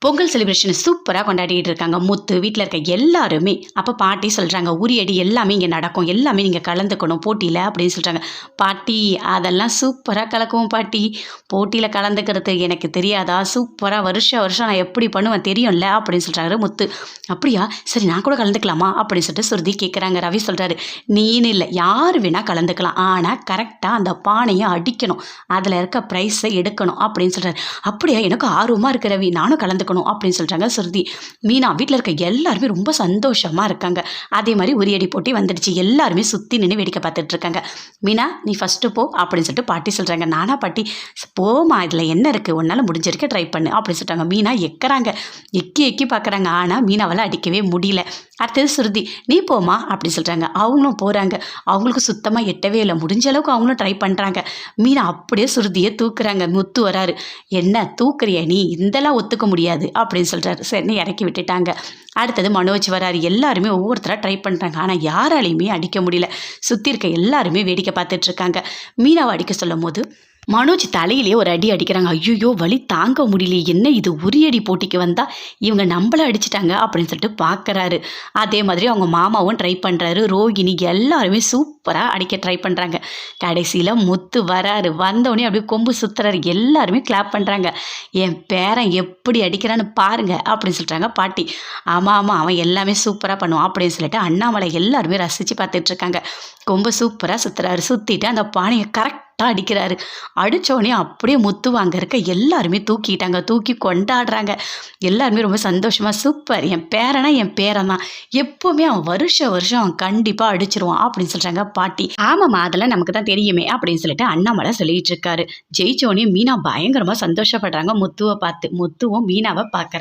Pongal celebration சூப்பராக கொண்டாடிட்டு இருக்காங்க முத்து வீட்டில் இருக்க எல்லாருமே. அப்போ பாட்டி சொல்கிறாங்க, உரியடி எல்லாமே இங்கே நடக்கும், எல்லாமே நீங்கள் கலந்துக்கணும் போட்டியில் அப்படின்னு சொல்கிறாங்க. பாட்டி அதெல்லாம் சூப்பராக கலக்குவோம் பாட்டி, போட்டியில் கலந்துக்கிறது எனக்கு தெரியாதா, சூப்பராக வருஷம் வருஷம் நான் எப்படி பண்ணுவேன் தெரியும்ல அப்படின்னு சொல்கிறாரு முத்து. அப்படியா, சரி நான் கூட கலந்துக்கலாமா அப்படின்னு சொல்லிட்டு சுருதி கேட்குறாங்க. ரவி சொல்கிறாரு, நீன்னு இல்லை யார் வேணால் கலந்துக்கலாம், ஆனால் கரெக்டாக அந்த பானையை அடிக்கணும், அதில் இருக்க ப்ரைஸை எடுக்கணும் அப்படின்னு சொல்கிறாரு. அப்படியா, எனக்கு ஆர்வமாக இருக்கு ரவி, நானும் கலந்துக்கணும் அப்படின்னு சொல்றாங்க சுருதி. மீனா வீட்டில் இருக்க எல்லாருமே ரொம்ப சந்தோஷமா இருக்காங்க. அதே மாதிரி உரியடி போட்டி வந்துடுச்சு, எல்லாருமே சுற்றி நின்று வேடிக்கை பார்த்துட்டு இருக்காங்க. மீனா நீ ஃபர்ஸ்ட் போ அப்படின்னு சொல்லிட்டு பாட்டி சொல்றாங்க. நானா பாட்டி, போமா இதில் என்ன இருக்கு, உன்னால முடிஞ்சிருக்க ட்ரை பண்ணு அப்படின்னு சொல்லிட்டாங்க. மீனா எக்கறாங்க, எக்கி எக்கி பார்க்குறாங்க, ஆனால் மீனாவால் அடிக்கவே முடியல. அடுத்தது சுருதி, நீ போமா அப்படின்னு சொல்கிறாங்க. அவங்களும் போகிறாங்க, அவங்களுக்கு சுத்தமாக எட்டவே இல்லை, முடிஞ்ச அளவுக்கு அவங்களும் ட்ரை பண்ணுறாங்க. மீனா அப்படியே சுருதியை தூக்குறாங்க. முத்து வராரு, என்ன தூக்குறிய நீ, இதெல்லாம் ஒத்துக்க முடியாது அப்படின்னு சொல்கிறாரு. சரின்னு இறக்கி விட்டுட்டாங்க. அடுத்தது மனோஜ் வராரு. எல்லாருமே ஒவ்வொருத்தராக ட்ரை பண்ணுறாங்க, ஆனால் யாராலையுமே அடிக்க முடியல. சுற்றி இருக்க எல்லாருமே வேடிக்கை பார்த்துட்டு இருக்காங்க. மீனாவை அடிக்க சொல்லும் போது மனோஜ் தலையிலே ஒரு அடி அடிக்கிறாங்க. ஐயோ வலி தாங்க முடியலையே, என்ன இது உரியடி போட்டிக்கு வந்தால் இவங்க நம்மள அடிச்சிட்டாங்க அப்படின்னு சொல்லிட்டு பார்க்குறாரு. அதே மாதிரி அவங்க மாமாவும் ட்ரை பண்ணுறாரு. ரோகிணி எல்லாருமே சூப்பராக அடிக்க ட்ரை பண்ணுறாங்க. கடைசியில் முத்து வராரு. வந்தோடனே அப்படியே கொம்பு சுற்றுறாரு. எல்லாருமே கிளாப் பண்ணுறாங்க. என் பேரன் எப்படி அடிக்கிறான்னு பாருங்க அப்படின்னு சொல்கிறாங்க பாட்டி. ஆமாம் ஆமாம், அவன் எல்லாமே சூப்பராக பண்ணுவான் அப்படின்னு சொல்லிட்டு அண்ணாமலை எல்லாருமே ரசித்து பார்த்துட்ருக்காங்க. கொம்பு சூப்பராக சுற்றுறாரு. சுற்றிட்டு அந்த பானையை கரெக்டாக அடிக்கிறாரு. அடித்தோடனே அப்படியே முத்து அங்கே இருக்க எல்லாருமே தூக்கிட்டாங்க, தூக்கி கொண்டாடுறாங்க. எல்லாருமே ரொம்ப சந்தோஷமாக, சூப்பர், என் பேரனா என் பேரன் தான், எப்போவுமே அவன் வருஷம் வருஷம் அவன் கண்டிப்பாக அடிச்சிருவான் அப்படின்னு சொல்கிறாங்க பாட்டி. ஆமாம்மா அதெல்லாம் நமக்கு தான் தெரியுமே அப்படின்னு சொல்லிட்டு அண்ணாமலை சொல்லிட்டு இருக்காரு. ஜெயிச்சோடனே மீனா பயங்கரமாக சந்தோஷப்படுறாங்க முத்துவை பார்த்து. முத்துவும் மீனாவை பார்க்குறாங்க.